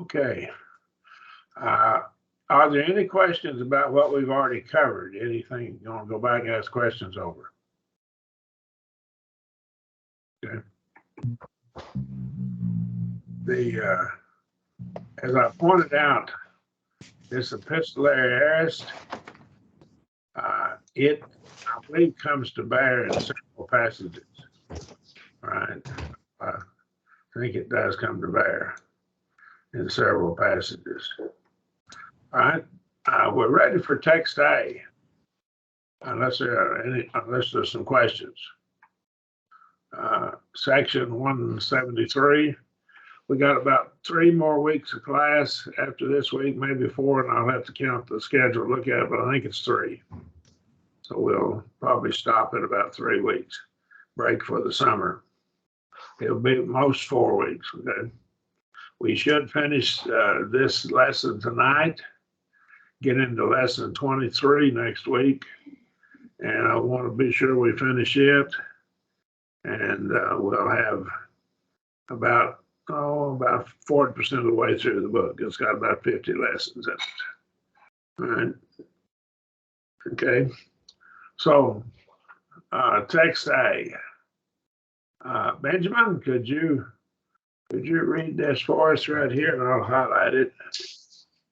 Okay. Are there any questions about what we've already covered? Anything you want to go back and ask questions over? Okay. As I pointed out, this epistolary aorist, it, I believe, comes to bear in several passages. Right? I think it does come to bear in several passages. All right, we're ready for text A, unless there's some questions. Section 173. We got about 3 more weeks of class after this week, maybe 4, and I'll have to count the schedule, look at it, but I think it's 3. So we'll probably stop at about 3 weeks, break for the summer. It'll be at most 4 weeks. Okay. We should finish this lesson tonight, get into lesson 23 next week, and I want to be sure we finish it, and we'll have about 40% of the way through the book. It's got about 50 lessons in it. All right. Okay. So, text A. Benjamin, could you read this for us right here, and I'll highlight it.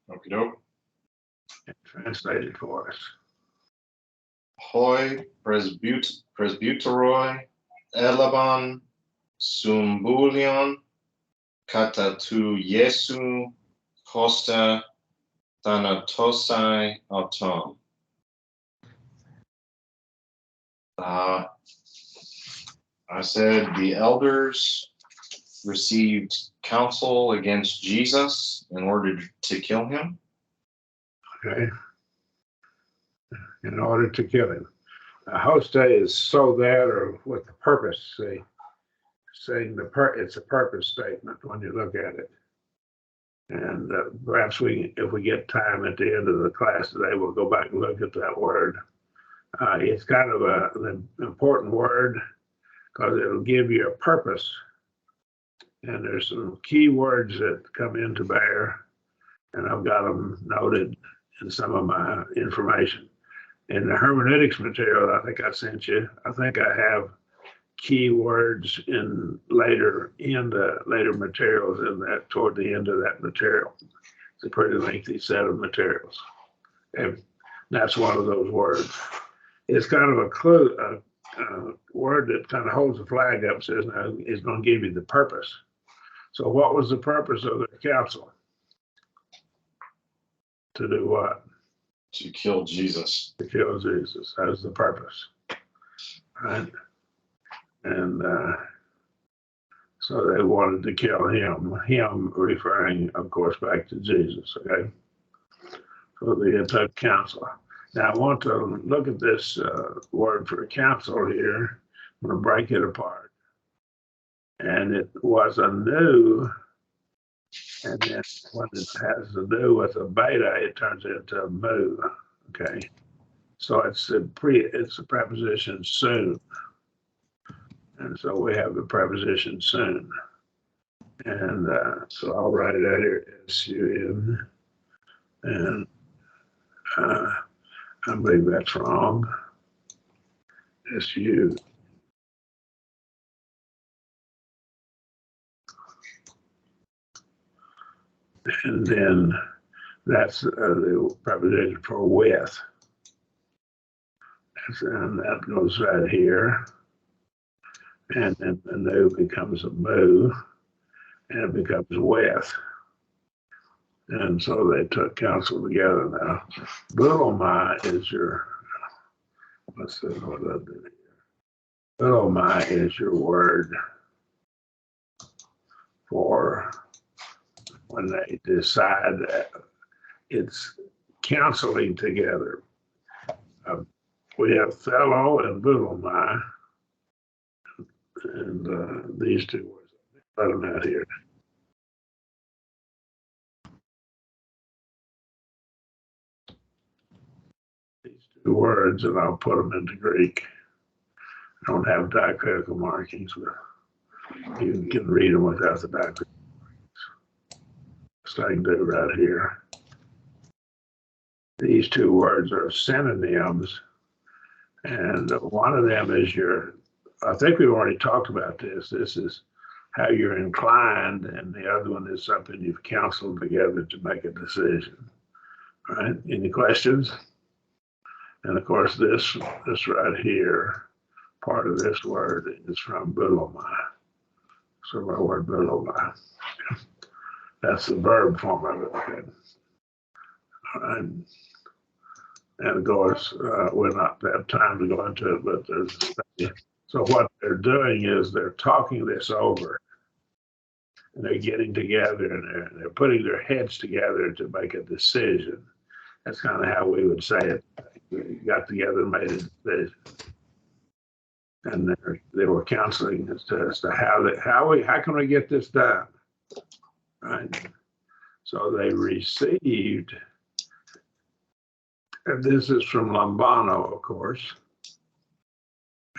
Okie doke. And translate it for us. Hoi presbyteroi elabon sumbulion kata tu Jesu hosta thanatosai auton. I said the elders received counsel against Jesus in order to kill him. Okay. In order to kill him. Hosta is so that, or with the purpose, saying it's a purpose statement when you look at it. And perhaps if we get time at the end of the class today, we'll go back and look at that word. It's kind of an important word because it'll give you a purpose. And there's some key words that come into bear, and I've got them noted in some of my information. In the hermeneutics material I think I sent you, I think I have key words in the later materials in that, toward the end of that material. It's a pretty lengthy set of materials. And that's one of those words. It's kind of a clue, a word that kind of holds the flag up, says now it's going to give you the purpose. So what was the purpose of the council? To do what? To kill Jesus. To kill Jesus. That was the purpose. Right? And so they wanted to kill him referring, of course, back to Jesus. Okay. So they took counsel. Now I want to look at this word for counsel here. I'm going to break it apart. And it was a new, and then when it has to do with a beta, it turns into a mu. Okay. So it's a preposition soon. And so we have the preposition soon. And so I'll write it out here, S-U-N. And I believe that's wrong. S-U. And then that's the preposition for with. And that goes right here. And then the new becomes a mu, and it becomes with. And so they took counsel together now. Bulomai is your, let's see what I did here. Bulomai is your word for when they decide that it's counseling together. We have fellow and bulomai. And these two words, let them out here. These two words, and I'll put them into Greek. I don't have diacritical markings, but you can read them without the diacritical markings. thing to do right here. These two words are synonyms, and one of them is I think we've already talked about this. This is how you're inclined, and the other one is something you've counseled together to make a decision. All right, any questions? And of course, this right here, part of this word is from bulomai. So my word bulomai. That's the verb form of it. Okay. All right. And of course, we're not have time to go into it, but so what they're doing is they're talking this over, and they're getting together, and they're putting their heads together to make a decision. That's kind of how we would say it. We got together and made a decision, and they were counseling as to how can we get this done, right? So they received, and this is from Lambano, of course,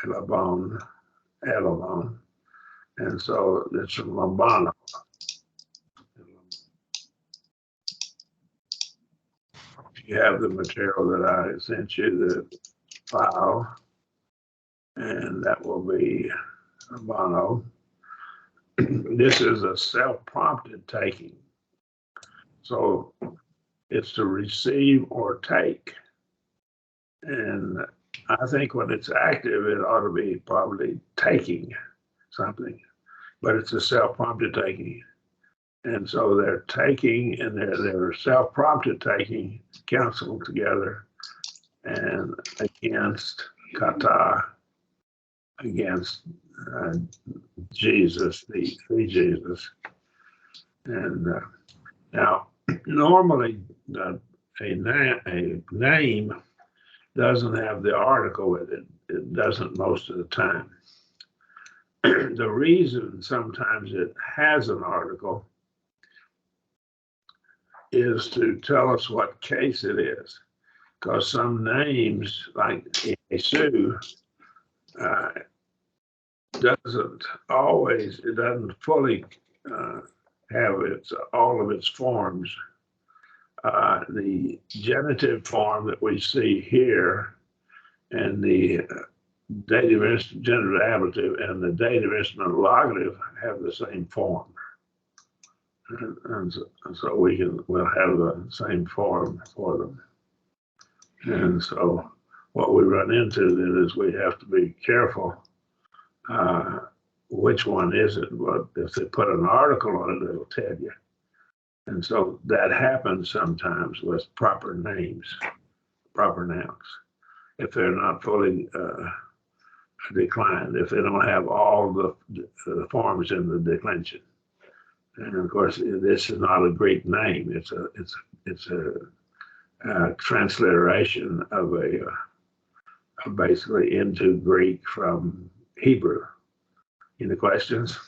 Elabon, and so it's from Lambano. You have the material that I sent you, the file, and that will be Lambano. This is a self-prompted taking. So it's to receive or take. And I think when it's active, it ought to be probably taking something, but it's a self-prompted taking. And so they're taking, and they're self-prompted taking, counseled together, and against kata, against Jesus, the Jesus. And now, normally, a name doesn't have the article with it. It doesn't most of the time. The reason sometimes it has an article is to tell us what case it is, because some names, like Yesu, it doesn't fully have all of its forms. The genitive form that we see here, and the genitive ablative and the dative interrogative have the same form. And so we'll have the same form for them. And so what we run into then is we have to be careful. Which one is it? But if they put an article on it, it'll tell you. And so that happens sometimes with proper names, proper nouns, if they're not fully declined, if they don't have all the forms in the declension. And of course, this is not a Greek name. It's a transliteration of basically into Greek from Hebrew. Any questions?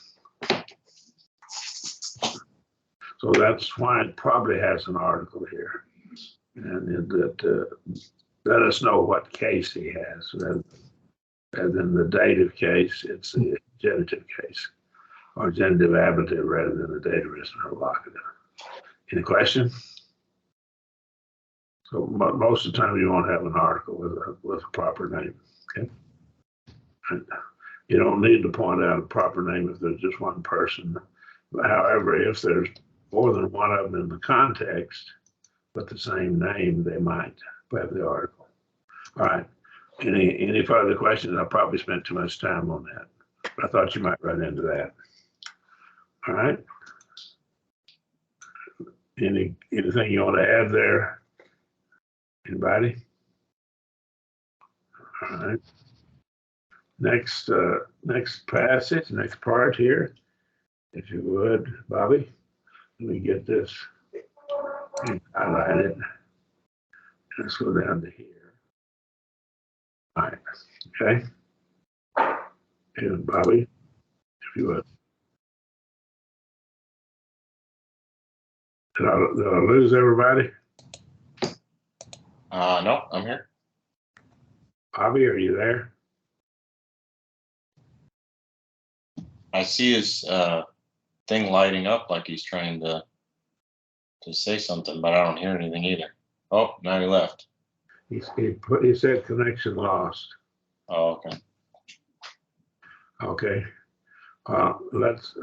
So that's why it probably has an article here, and that let us know what case he has. And in the dative case, it's the genitive case, or genitive ablative rather than the dative interrogative. Any question? So most of the time you won't have an article with a proper name. Okay. And you don't need to point out a proper name if there's just one person. However, if there's more than one of them in the context with the same name, they might have the article. All right. Any further questions? I probably spent too much time on that. I thought you might run into that. All right. Anything you want to add there? Anybody? All right. Next passage, next part here, if you would, Bobby. Let me get this highlighted. Let's go down to here. All right. Okay. And Bobby, if you would. Did I lose everybody? No, I'm here. Bobby, are you there? I see his thing lighting up like he's trying to to say something, but I don't hear anything either. Oh, now he left. He said connection lost. Oh, okay. Okay. Let's,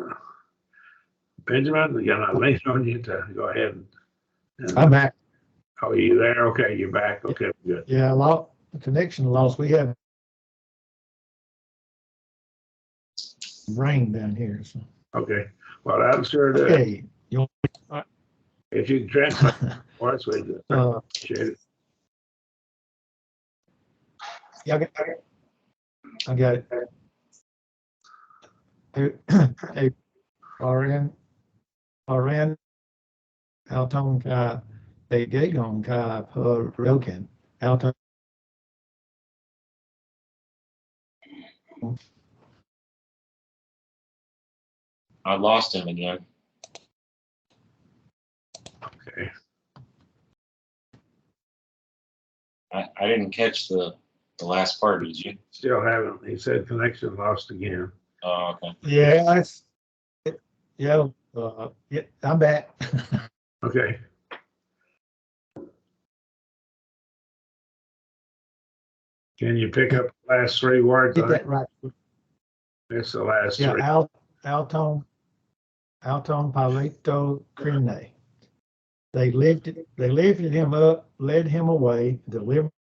Benjamin, again, I lean on you to go ahead and I'm back. oh, you there? Okay, you're back. Okay, good. Yeah, the connection lost. We have rain down here. So. Okay. Well, that'll sure do. Okay. If you can translate for us, we'd appreciate it. Yeah, I got it. Hey, Marion, Alton ka they gagon ka per roken. Alton. I lost him again. Okay. I didn't catch the last part, did you? Still haven't. He said connection lost again. Oh, okay. Yeah, yeah, I'm back. Okay. Can you pick up the last three words? Get that right. It's the last Yeah, three. Alton Palito Crine. They lifted him up, led him away, delivered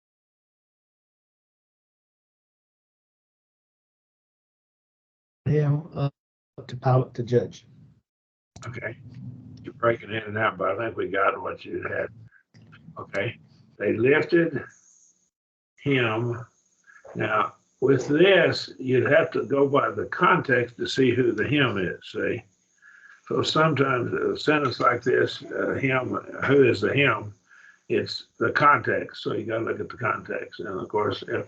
him up to Pilate to judge. Okay. You're breaking in and out, but I think we got what you had. Okay. They lifted him. Now, with this, you'd have to go by the context to see who the him is, see? So sometimes a sentence like this, him, who is the him? It's the context. So you got to look at the context. And of course, if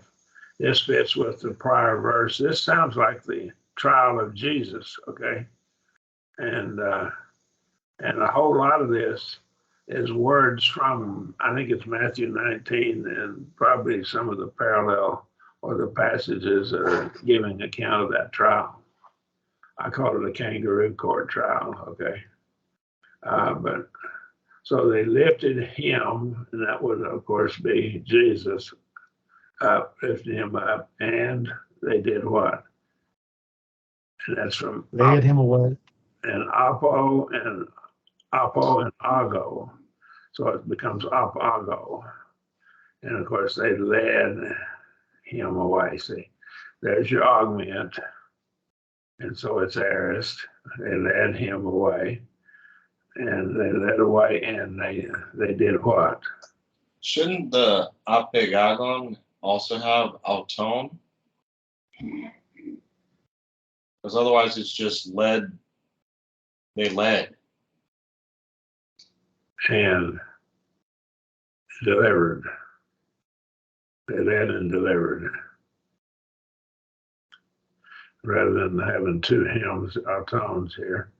this fits with the prior verse, this sounds like the trial of Jesus, okay? And a whole lot of this is words from, I think it's Matthew 19 and probably some of the parallel or the passages that are giving account of that trial. I call it a kangaroo court trial, okay? But so they lifted him, and that would, of course, be Jesus, lifted him up, and they did what? And that's from Led him away. and apo and ago. So it becomes ago. And of course, they led him away. See, there's your augment. And so it's aorist. They led him away. And they led away, and they did what? Shouldn't the apegagon also have auton? Because otherwise it's just led. They led. And delivered. They led and delivered. Rather than having two hymns, autons here.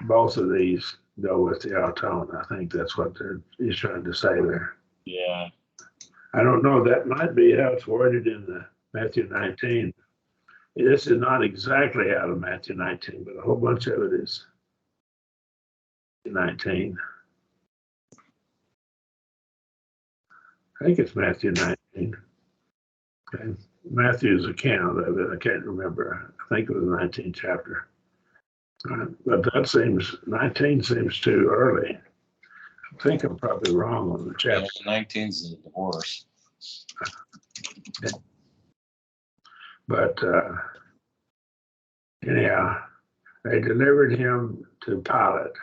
Both of these go with the auton. I think that's what he's trying to say there. Yeah. I don't know. That might be how it's worded in the Matthew 19. This is not exactly out of Matthew 19, but a whole bunch of it is 19. I think it's Matthew 19. Okay. Matthew's account of it, I can't remember. I think it was the 19th chapter. But that seems, 19 seems too early. I think I'm probably wrong on the chapter. Yeah, 19's the divorce. But anyhow, they delivered him to Pilate.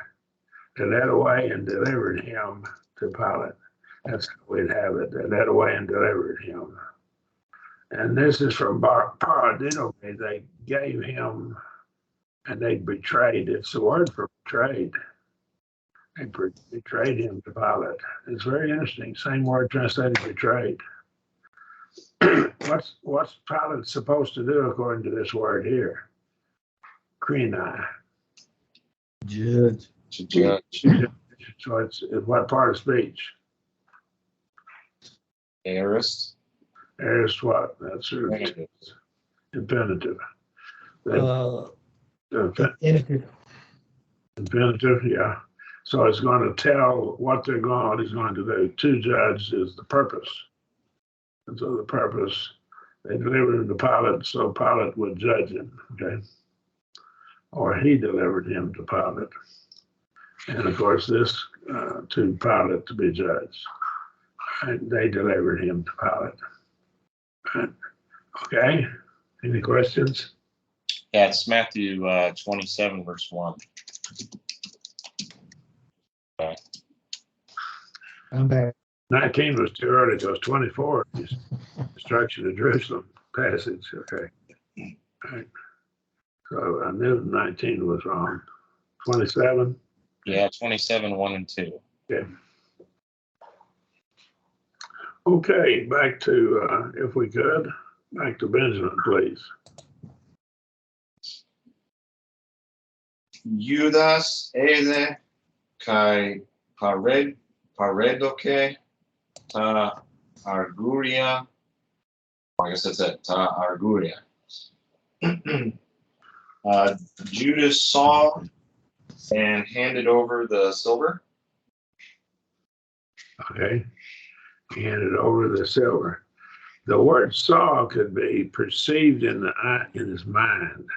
They led away and delivered him to Pilate. That's how we'd have it. They led away and delivered him. And this is from Paradino. They gave him, and they betrayed. It's the word for betrayed. They betrayed him to Pilate. It's very interesting. Same word translated betrayed. What's Pilate supposed to do according to this word here? Krenai. Judge. To judge. So it's what part of speech? Aorist. There's what? That's Infinitive. infinitive. Infinitive. Infinitive, yeah. So it's going to tell what he's going to do. To judge is the purpose. And so the purpose, they delivered him to Pilate, so Pilate would judge him, okay? Or he delivered him to Pilate. And of course, this to Pilate to be judged. And they delivered him to Pilate. And, okay, any questions? Yeah, it's Matthew 27, verse 1. I'm back. 19 was too early, so it's 24. Destruction of Jerusalem passage, okay. All right. So I knew 19 was wrong. 27? Yeah, 27, 1 and 2. Okay. Okay, back to, if we could, back to Benjamin, please. Judas ede kai paredoke ta arguria. I guess that's it. Ta arguria. Judas saw and handed over the silver. Okay. He handed over the silver. The word saw could be perceived in the eye, in his mind.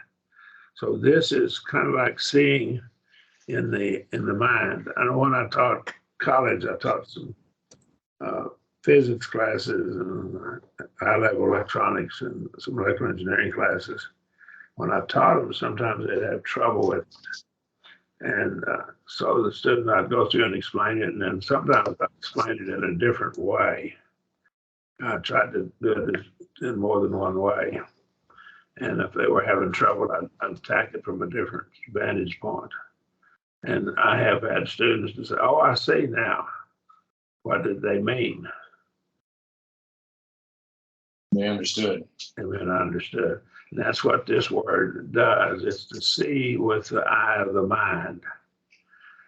So this is kind of like seeing in the mind. I know when I taught college, I taught some physics classes and high-level electronics and some electrical engineering classes. When I taught them, sometimes they'd have trouble with it. And so the student, I'd go through and explain it, and then sometimes I'd explain it in a different way. I tried to do it in more than one way. And if they were having trouble, I'd attack it from a different vantage point. And I have had students to say, oh, I see now. What did they mean? They understood. And then I understood. And that's what this word does. It's to see with the eye of the mind.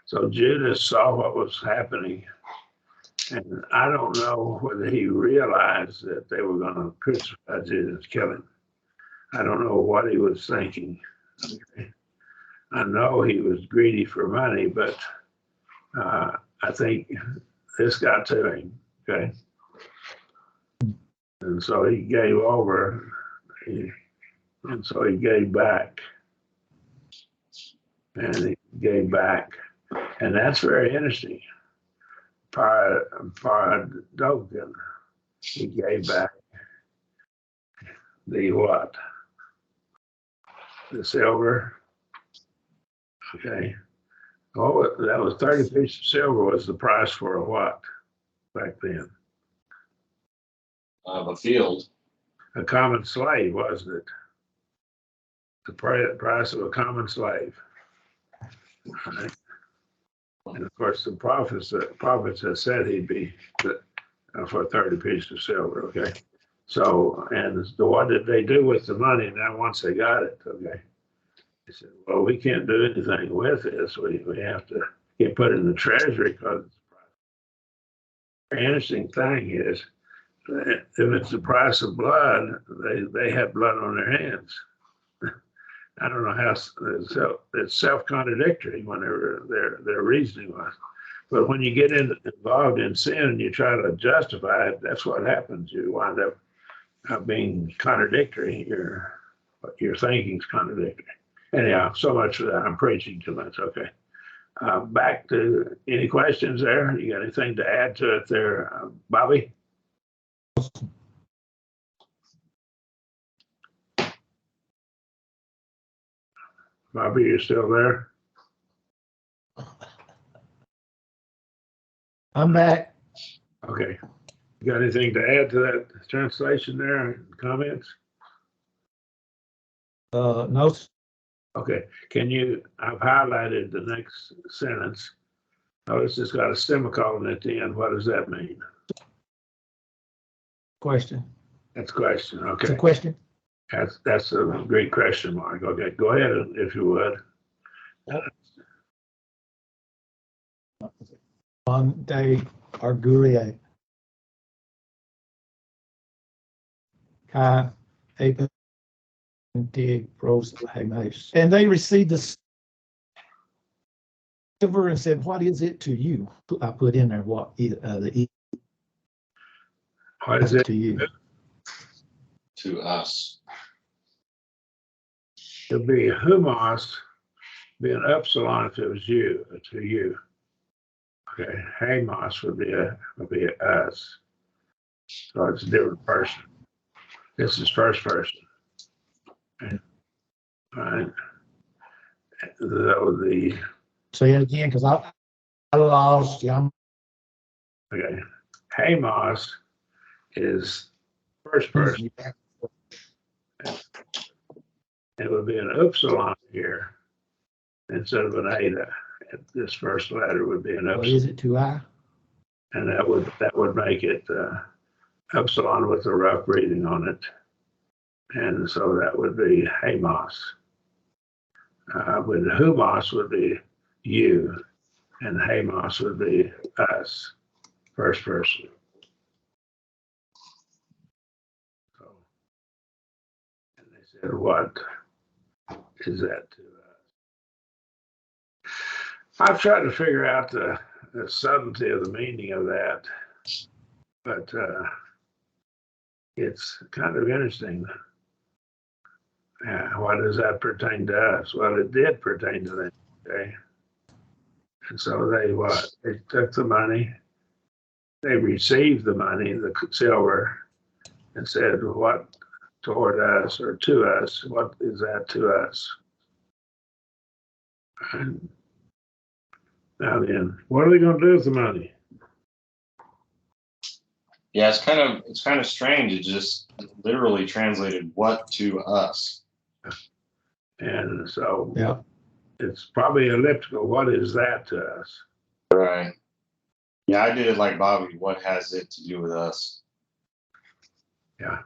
So Judas saw what was happening. And I don't know whether he realized that they were going to crucify Jesus, kill him. I don't know what he was thinking. Okay. I know he was greedy for money, but I think this got to him. Okay. And so he gave over, and so he gave back. And he gave back. And that's very interesting. Paradogan, he gave back the what? The silver. Okay. Oh, that was 30 pieces of silver was the price for a what back then? A field. A common slave, wasn't it? The price of a common slave. Right. And of course, the prophets have said he'd be for 30 pieces of silver. Okay. So, and what did they do with the money now once they got it? Okay. They said, well, we can't do anything with this. We have to get put in the treasury because the interesting thing is that if it's the price of blood, they have blood on their hands. I don't know how it's self-contradictory whenever their reasoning was. But when you get involved in sin and you try to justify it, that's what happens. You wind up being contradictory. Your thinking's contradictory. Anyhow, so much for that. I'm preaching too much. Okay. Back to any questions there? You got anything to add to it there, Bobby? Bobby, you still there? I'm back. Okay. You got anything to add to that translation there? Comments? No. Okay. I've highlighted the next sentence. Notice it's got a semicolon at the end. What does that mean? Question. That's a question. Okay. It's a question. That's a great question mark. Okay. Go ahead if you would. On day argurie. Kai Apen dig pros. And they received this over and said, "What is it to you?" I put in there what What is it? to you. To us. It'll be humos, be an upsilon if it was you, to you. Okay, hamos would be us. So it's a different person. This is first person. Okay. All right. So Say it again, because I lost you. okay, hamos is first person. It would be an upsilon here instead of an eta. This first letter would be an What upsilon. is it to I? And that would make it upsilon with a rough reading on it. And so that would be hamos. But humos would be you, and hamos would be us, first person. So, and they said, what is that to us? I've tried to figure out the subtlety of the meaning of that, but it's kind of interesting. Why does that pertain to us? Well, it did pertain to them, okay? And so they took the money, they received the money, the silver, and said, what toward us or to us, what is that to us? And now then, what are they going to do with the money? Yeah, it's kind of strange. It just literally translated what to us. And so Yeah. it's probably elliptical. What is that to us? Right. Yeah, I did it like Bobby. What has it to do with us? Yeah.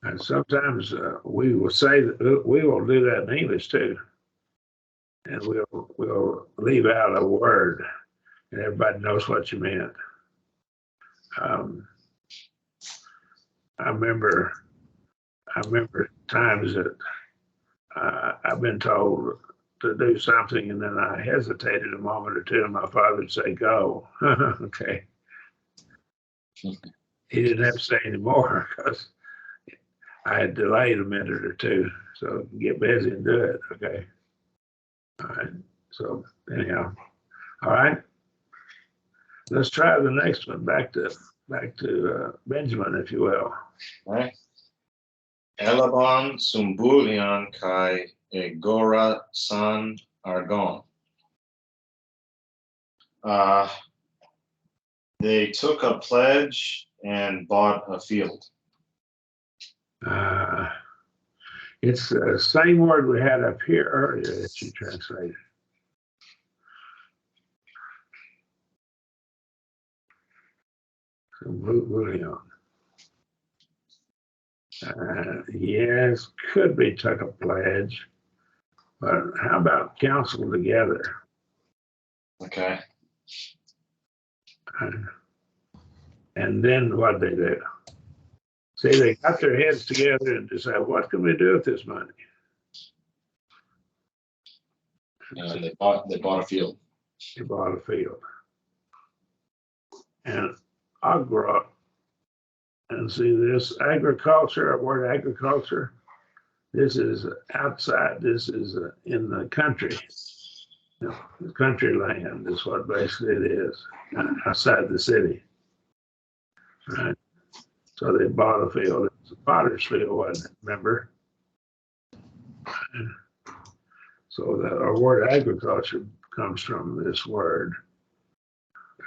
And sometimes we will say that we will do that in English too. And we'll leave out a word and everybody knows what you meant. I remember times that I've been told to do something and then I hesitated a moment or two and my father would say, go. Okay. He didn't have to say any more because I had delayed a minute or two. So get busy and do it. Okay. All right. So anyhow, all right. Let's try the next one. Back to Benjamin, if you will. Right. Elaban sumbulian kai egora san argon. They took a pledge and bought a field. It's the same word we had up here earlier that you translated. Sumbulian. Yes, could be took a pledge, but how about counsel together? Okay. And then what they do? See, they got their heads together and decide, what can we do with this money? And they bought a field. They bought a field. And agra, and see this agriculture, word agriculture, this is outside, this is in the country. You know, the country land is what basically it is, outside the city. Right? So they bought a field. It was a potter's field, wasn't it? Remember? So that our word agriculture comes from this word,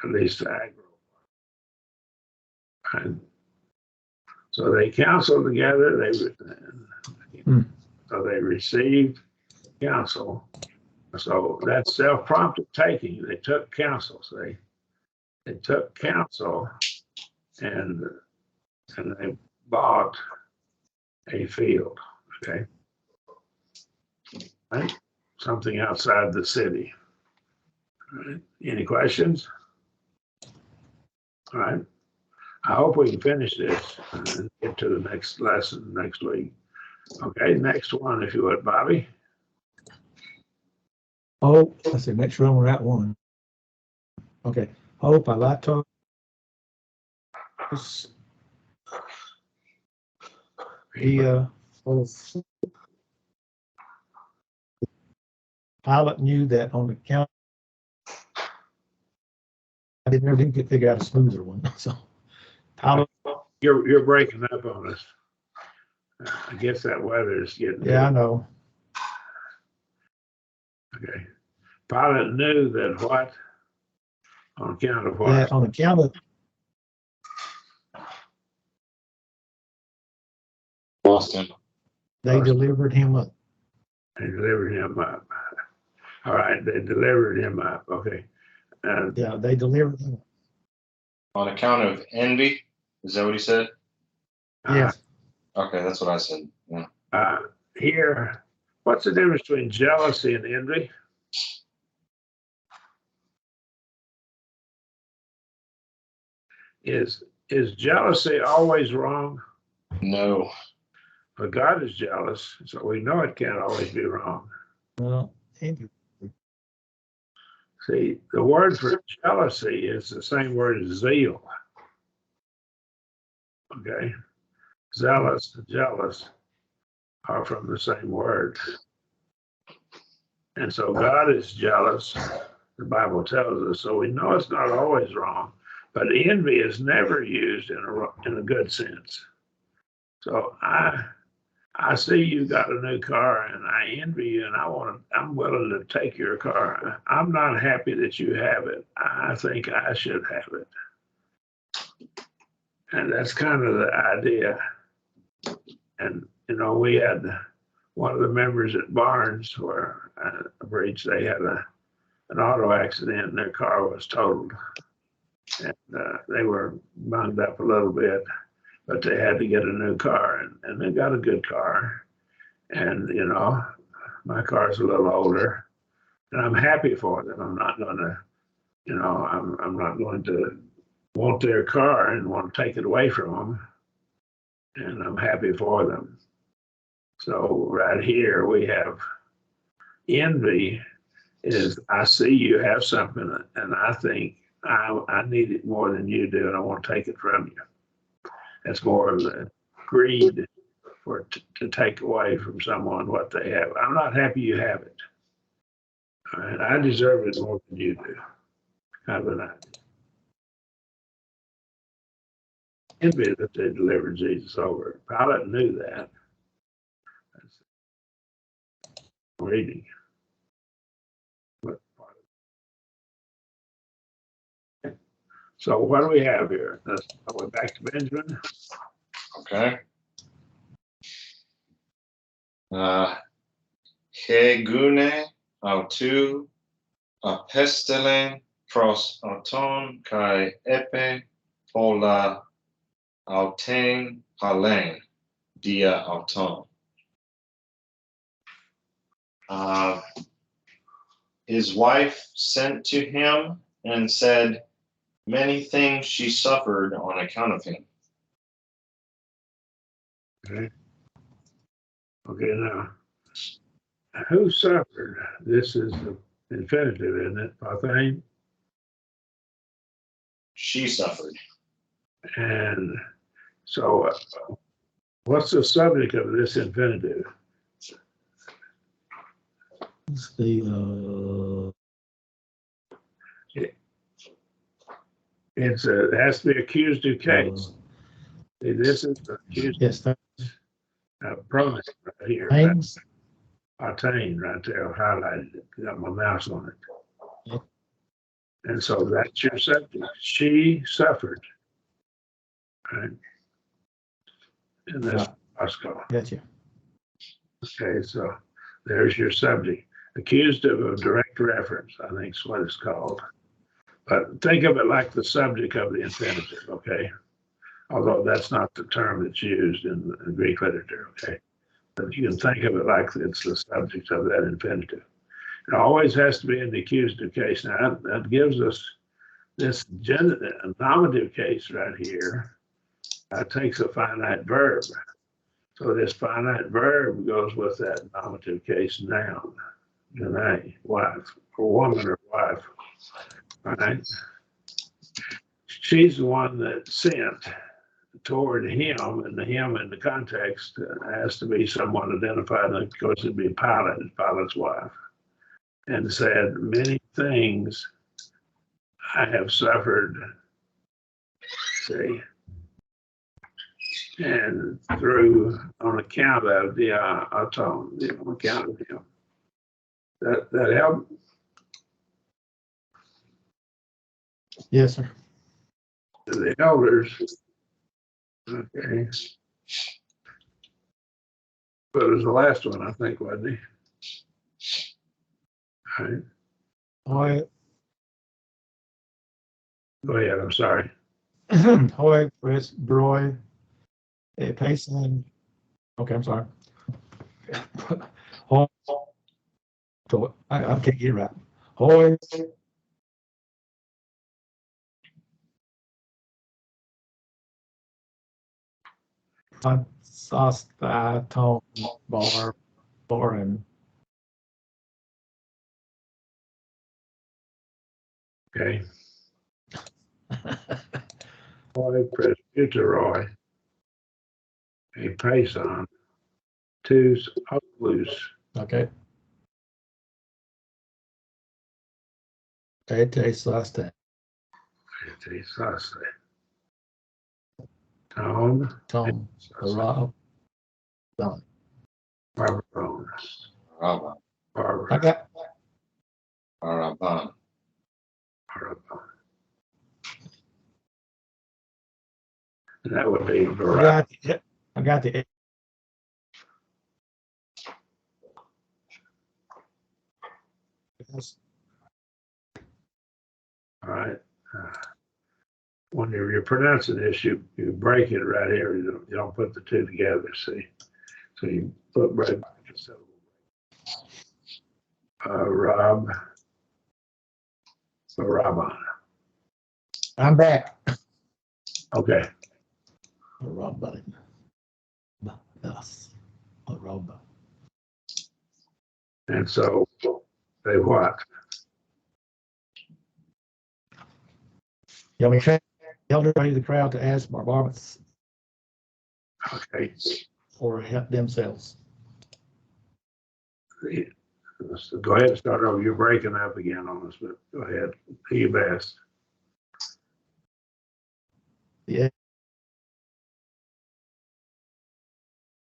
at least agro. And so they counseled together. So they received counsel. So that's self-prompted taking. They took counsel. See, they took counsel, and they bought a field. Okay, right? Something outside the city. All right. Any questions? All right. I hope we can finish this and get to the next lesson next week. Okay, next one, if you would, Bobby. Hope, let's see, make sure I'm on that one. Okay, hope, alatos. Pilot knew that on the count. I didn't get figure out a smoother one. So pilot. You're breaking up on us. I guess that weather is getting. Yeah, I know. Okay. Pilot knew that what? On account of what? That on account of Lost him. they delivered him up. They delivered him up. All right, they delivered him up. Okay. Yeah, they delivered him up. On account of envy? Is that what he said? Yes. Okay, that's what I said. Yeah. Here, what's the difference between jealousy and envy? Is jealousy always wrong? No. But God is jealous, so we know it can't always be wrong. Well, envy. See, the word for jealousy is the same word as zeal. Okay? Zealous and jealous are from the same word. And so God is jealous, the Bible tells us, so we know it's not always wrong. But envy is never used in a good sense. So I see you got a new car and I envy you and I'm willing to take your car. I'm not happy that you have it. I think I should have it. And that's kind of the idea. And, you know, we had one of the members at Barnes where they had an auto accident and their car was totaled. And they were bunged up a little bit, but they had to get a new car and they got a good car. And, you know, my car's a little older and I'm happy for them. I'm not going to, you know, I'm not going to want their car and want to take it away from them. And I'm happy for them. So right here we have envy is I see you have something and I think I need it more than you do and I want to take it from you. That's more of the greed to take away from someone what they have. I'm not happy you have it. All right, I deserve it more than you do. Kind of an idea. Envy that they delivered Jesus over. Pilate knew that. Reading. So what do we have here? We're back to Benjamin. Okay. Hegune autu apestelen pros auton kai epe pola auten palen dia auton. His wife sent to him and said, many things she suffered on account of him. Okay. Okay, now, who suffered? This is the infinitive, isn't it? Pathane? She suffered. And so, what's the subject of this infinitive? It's the It has to be accusative case. See, this is the accusative pronoun right here. Attain right there. I've highlighted it. Got my mouse on it. Yep. And so that's your subject. She suffered. Right? And that's Moscow. Gotcha. Okay, so there's your subject. Accusative of direct reference, I think is what it's called. But think of it like the subject of the infinitive, okay? Although that's not the term that's used in Greek literature, okay? But you can think of it like it's the subject of that infinitive. It always has to be in the accusative case. Now, that gives us this nominative case right here. That takes a finite verb. So this finite verb goes with that nominative case noun. and a wife, or woman or wife. All right. She's the one that sent toward him, and the him in the context has to be someone identified, of course, it'd be Pilot's wife, and said, many things I have suffered, see, and through, on account of the atone, on account of him. That help? Yes, sir. The elders, okay. But it was the last one, I think, wasn't he? All right. Hoy, Go ahead, I'm sorry. Hoy, Chris, Broy, Payson. Okay, I'm sorry. Hoy, I can't get it right. Hoy, Sasta, Tone, Boren. Okay. Roy Presbyteroi, a Payson, twos Oaklus, Okay. Ete Sasta, Sase, Tone, Tone, Rob, Don. Barbara Bone, Rabban. I Barbara got, Rabban. Bone. And that would be Barabbas. I got the, All right. When you're pronouncing this, you break it right here. You don't put the two together, see? So you put right back. So, Rabban. I'm back. Okay. Rob button. Yes. Rob. And so they what? Yeah, we trained the elder of the crowd to ask Barabbas Okay. or help themselves. So go ahead and start over. You're breaking up again on us, but go ahead. Do your best.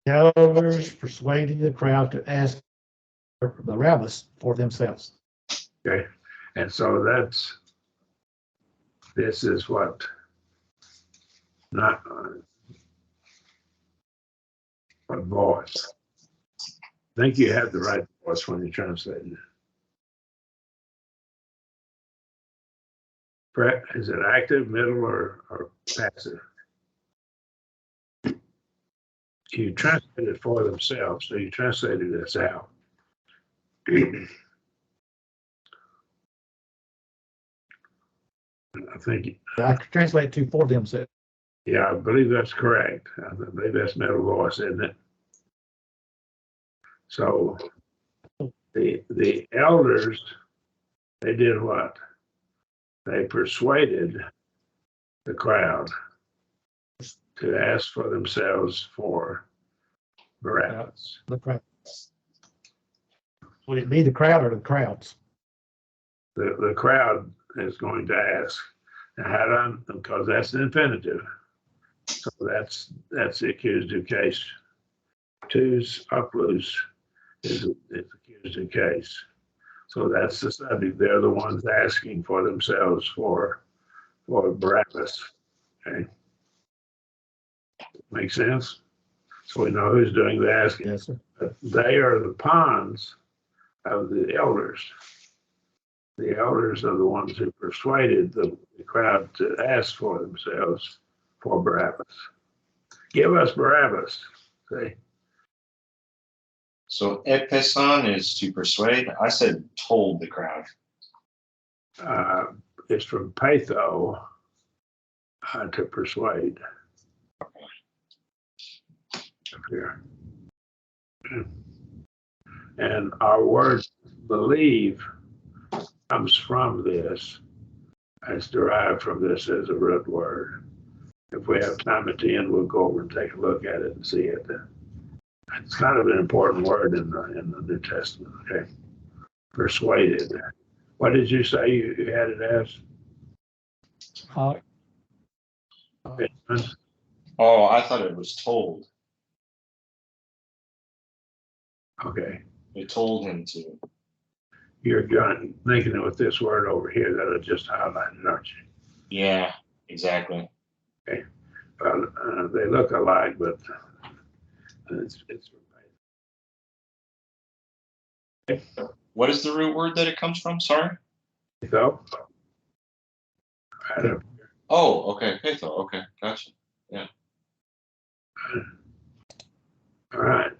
The elders persuaded the crowd to ask Barabbas for themselves. Okay. And so this is what, not what voice. I think you have the right voice when you're translating it. Is it active, middle, or passive? You translate it for themselves, so you translated this out. I think, I translate to for themselves. yeah, I believe that's correct. I believe that's middle voice, isn't it? So the elders, they did what? They persuaded the crowd to ask for themselves for Barabbas. The crowd. Would it be the crowd or the crowds? The crowd is going to ask. Now, how done? Because that's the infinitive. So that's the accusative case. Two's uplose is accusative case. So that's the subject. They're the ones asking for themselves for Barabbas. Okay. Make sense? So we know who's doing the asking. Yes, sir. But they are the pawns of the elders. The elders are the ones who persuaded the crowd to ask for themselves for Barabbas. Give us Barabbas. See? So epesan is to persuade. I said told the crowd. It's from patho, to persuade. Up here. And our word believe comes from this. It's derived from this as a root word. If we have time at the end, we'll go over and take a look at it and see it. It's kind of an important word in the New Testament. Okay, persuaded. What did you say you had it as? Oh, I thought it was told. Okay, They told him to. you're thinking it with this word over here that I just highlighted, aren't you? Yeah, exactly. Okay, well, they look alike, but it's What is the root word that it comes from? Sorry. so. Right up. Oh, okay. Pitho. Okay, gotcha. All right.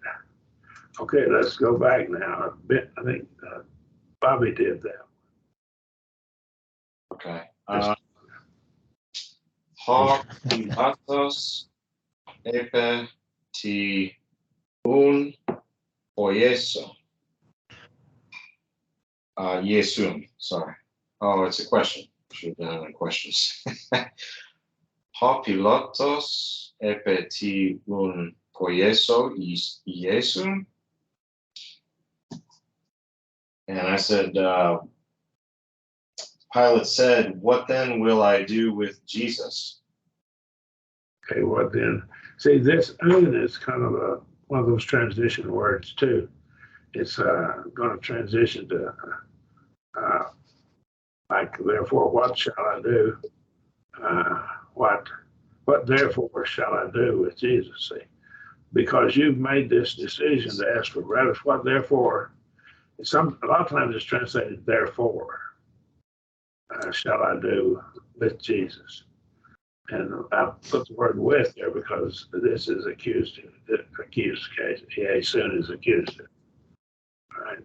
Okay, let's go back now. I think Bobby did that. Okay. Ha pilatos epe ti un poieso. Yesum. Sorry. Oh, it's a question. Should have done it in questions. Ha pilatos epe ti un poieso Yesum. And I said, Pilate said, "What then will I do with Jesus?" Okay, what then? See, this un is kind of one of those transition words too. It's going to transition to like, therefore, what shall I do? What therefore shall I do with Jesus? See, because you've made this decision to ask for radish. What therefore? A lot of times it's translated therefore shall I do with Jesus. And I put the word with there because this is accused case. Yeah, soon is accused. Right.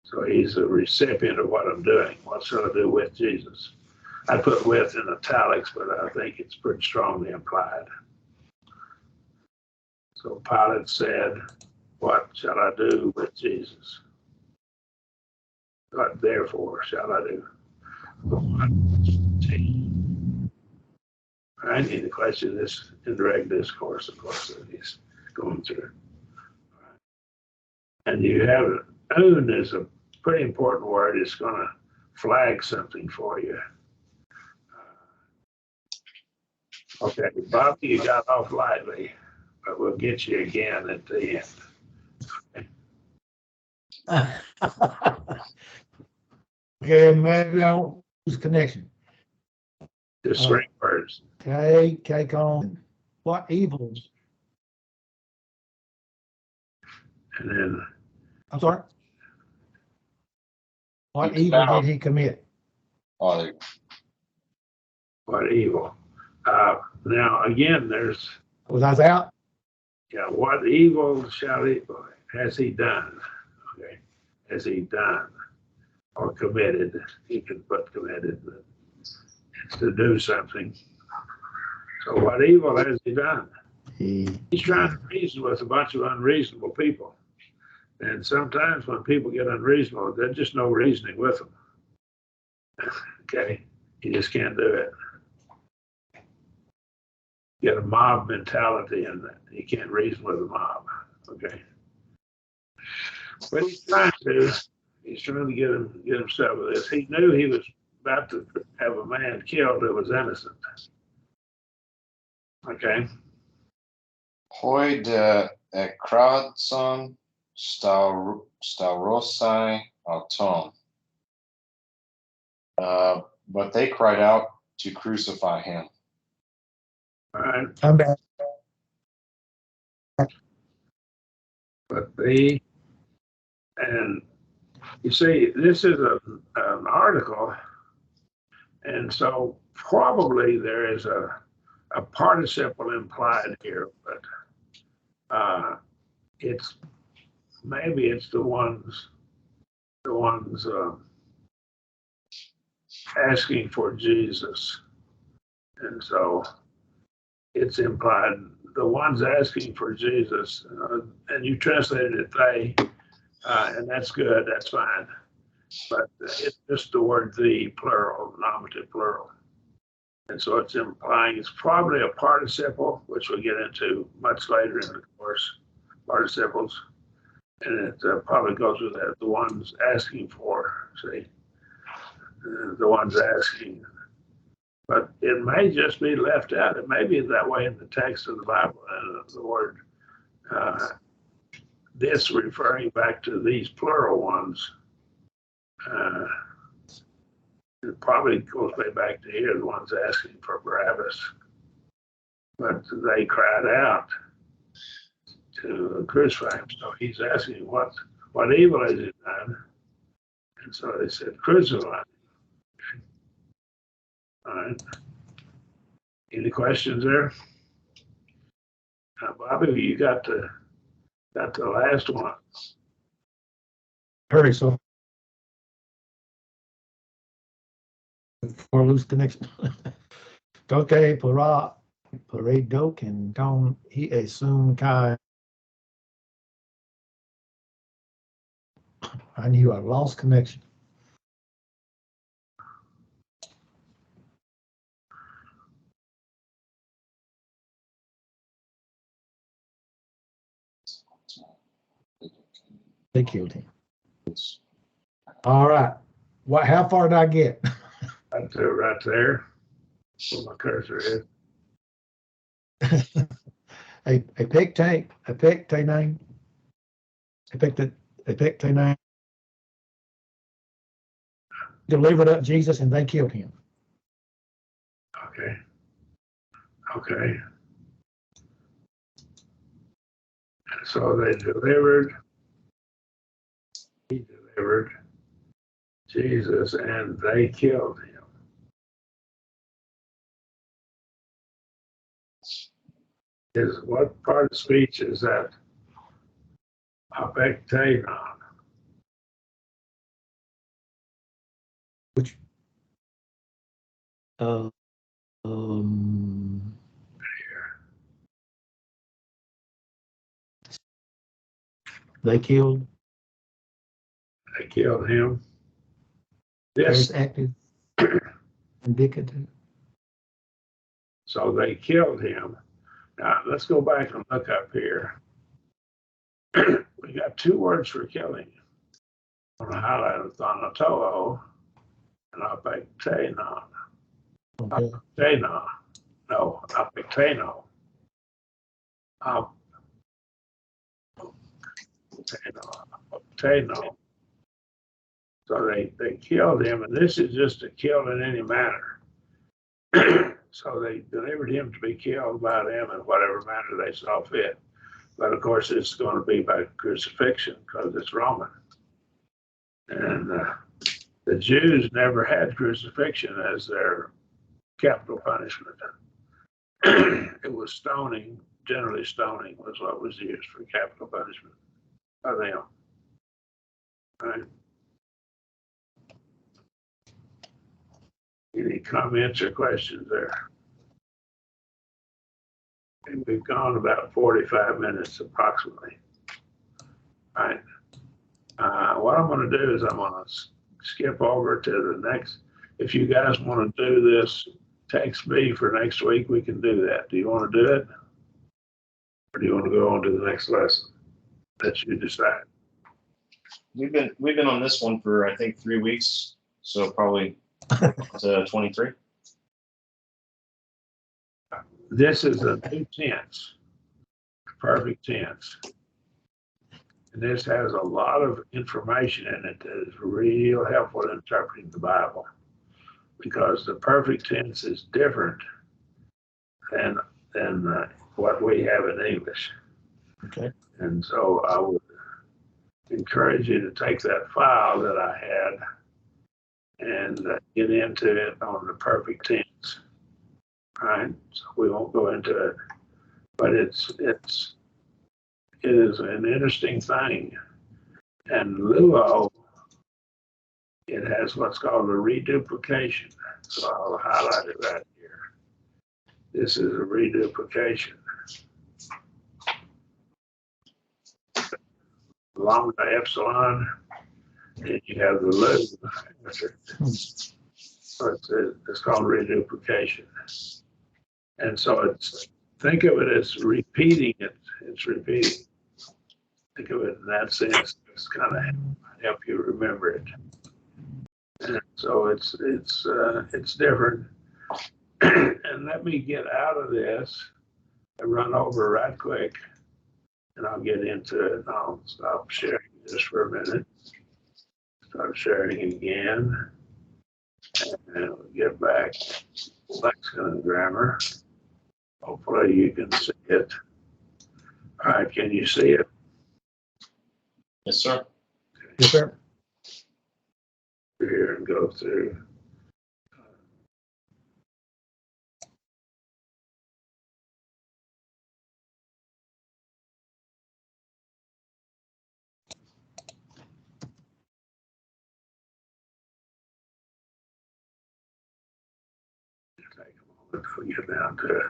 So he's a recipient of what I'm doing. What shall I do with Jesus? I put with in italics, but I think it's pretty strongly implied. So Pilate said, what shall I do with Jesus? What therefore shall I do? I need to question this indirect discourse, of course, that he's going through. And you have own is a pretty important word. It's going to flag something for you. Okay, Bobby, you got off lightly, but we'll get you again at the end. Okay, maybe I won't lose connection. Just three words. Take on what evils? And then, I'm sorry. What evil did he commit? Oh, what evil? Now, again, there's. Was I out? Yeah, what evil has he done? Okay, has he done or committed? He can put committed. It's to do something. So what evil has he done? He's trying to reason with a bunch of unreasonable people. And sometimes when people get unreasonable, there's just no reasoning with them. Okay, you just can't do it. Get a mob mentality and you can't reason with a mob. Okay. But he's trying to get himself with this. He knew he was about to have a man killed that was innocent. Okay. Hoi de ekradson staurosai auton. But they cried out to crucify him. All right. I'm back. But and you see, this is an article, and so probably there is a participle implied here, but maybe it's the ones asking for Jesus, and so it's implied the ones asking for Jesus, and you translated it they. And that's good, that's fine. But it's just the word the, plural, nominative plural. And so it's implying it's probably a participle, which we'll get into much later in the course, participles. And it probably goes with that, the ones asking for, see, the ones asking. But it may just be left out. It may be that way in the text of the Bible. And the word, this referring back to these plural ones. It probably goes way back to here, the ones asking for Barabbas. But they cried out to crucify him. So he's asking, what evil has he done? And so they said, crucify him. All right. Any questions there? Now, Bobby, you got the last one. Hurry, so. Or lose connection. Okay, Parado can tone he assume kai. I knew I lost connection. They killed him. All right. How far did I get? Right there. Where my cursor is. a pectanine. Delivered up Jesus and they killed him. Okay. So he delivered Jesus and they killed him. What part of speech is that? Apectanon. Which they killed him. This active indicative. So they killed him. Now let's go back and look up here. We got two words for killing. I'm going to highlight thanatolo and apectanon. Okay. Apectano. So they killed him, and this is just to kill in any manner. So they delivered him to be killed by them in whatever manner they saw fit. But of course, it's going to be by crucifixion because it's Roman. And the Jews never had crucifixion as their capital punishment. It was stoning. Generally, stoning was what was used for capital punishment by them. Right? Any comments or questions there? And we've gone about 45 minutes approximately. All right. What I'm going to do is I'm going to skip over to the next. If you guys want to do this, text me for next week. We can do that. Do you want to do it? Or do you want to go on to the next lesson? That you decide. We've been on this one for I think 3 weeks, so probably to 23. This is a new tense, perfect tense. And this has a lot of information in it that is real helpful in interpreting the Bible, because the perfect tense is different than what we have in English. Okay. And so I would encourage you to take that file that I had and get into it on the perfect tense. Right? So we won't go into it, but it is an interesting thing. And luo, it has what's called a reduplication. So I'll highlight it right here. This is a reduplication. lambda, epsilon, and you have the loop. So it's called reduplication. And so think of it as repeating it. It's repeating. Think of it in that sense. It's kind of help you remember it. And so it's different. And let me get out of this and run over right quick, and I'll get into it. I'll stop sharing just for a minute. Start sharing again, and we'll get back. Lexicon and grammar. Hopefully you can see it. All right, can you see it? Yes, sir. Yes, sir. Here and go through. Take a moment to get down to it.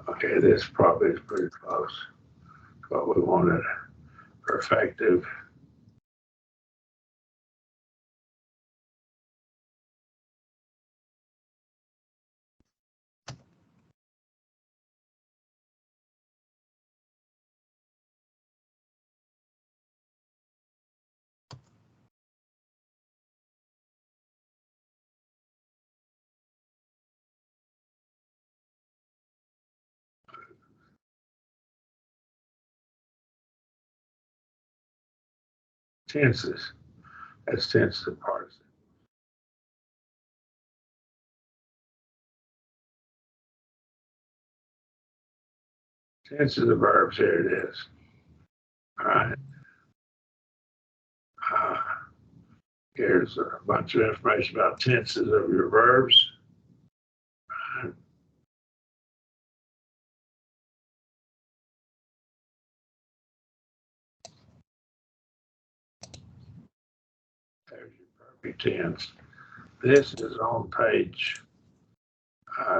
Okay, this probably is pretty close to what we wanted. Perfective. Tenses. That's tense and participle. Tenses of verbs, here it is. All right. Here's a bunch of information about tenses of your verbs. There's your perfect tense. This is on page,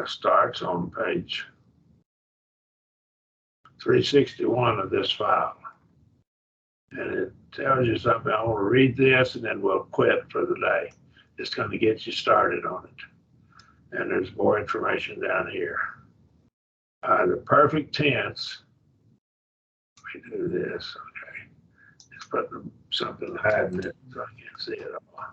starts on page 361 of this file. And it tells you something. I want to read this and then we'll quit for the day. It's going to get you started on it. And there's more information down here. The perfect tense, we do this, okay. Just put something hiding it so I can't see it all.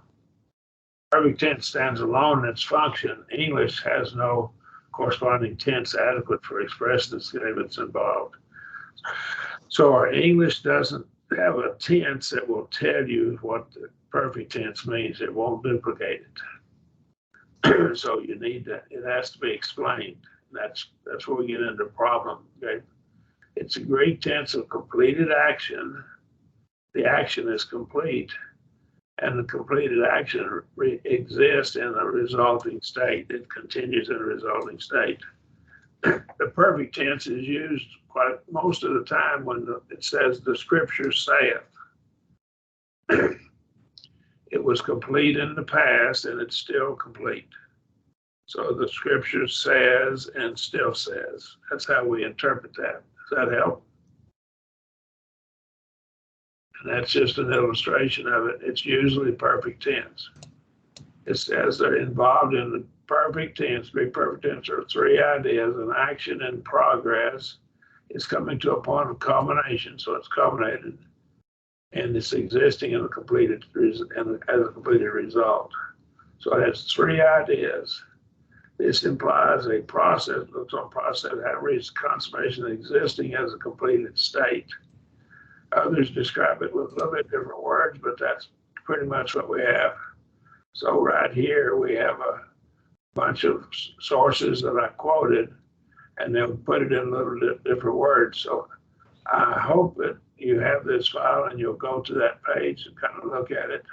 Perfect tense stands alone in its function. English has no corresponding tense adequate for expressing the statements involved. So our English doesn't have a tense that will tell you what the perfect tense means. It won't duplicate it. So you need to, it has to be explained. That's where we get into the problem. Okay? It's a Greek tense of completed action. The action is complete, and the completed action exists in the resulting state. It continues in the resulting state. The perfect tense is used quite most of the time when it says the scripture saith. It was complete in the past and it's still complete. So the scripture says and still says. That's how we interpret that. Does that help? And that's just an illustration of it. It's usually perfect tense. It says they're involved in the perfect tense. Big perfect tense are three ideas: an action in progress. It's coming to a point of culmination, so it's culminated, and it's existing in a completed as a completed result. So it has three ideas. This implies a process, looks on process that reaches consummation existing as a completed state. Others describe it with a little bit different words, but that's pretty much what we have. So right here, we have a bunch of sources that I quoted, and they'll put it in a little bit different words. So I hope that you have this file and you'll go to that page and kind of look at it.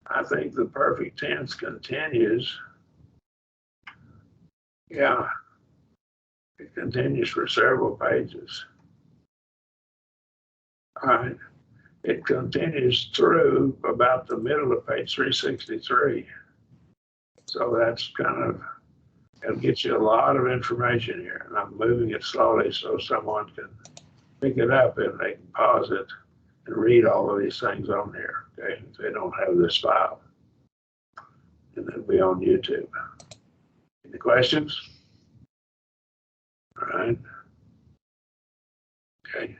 I think the perfect tense continues. Yeah, it continues for several pages. All right, it continues through about the middle of page 363. So that's kind of, it'll get you a lot of information here. And I'm moving it slowly so someone can pick it up and they can pause it and read all of these things on here, okay, if they don't have this file. And it'll be on YouTube. Any questions? All right. Okay.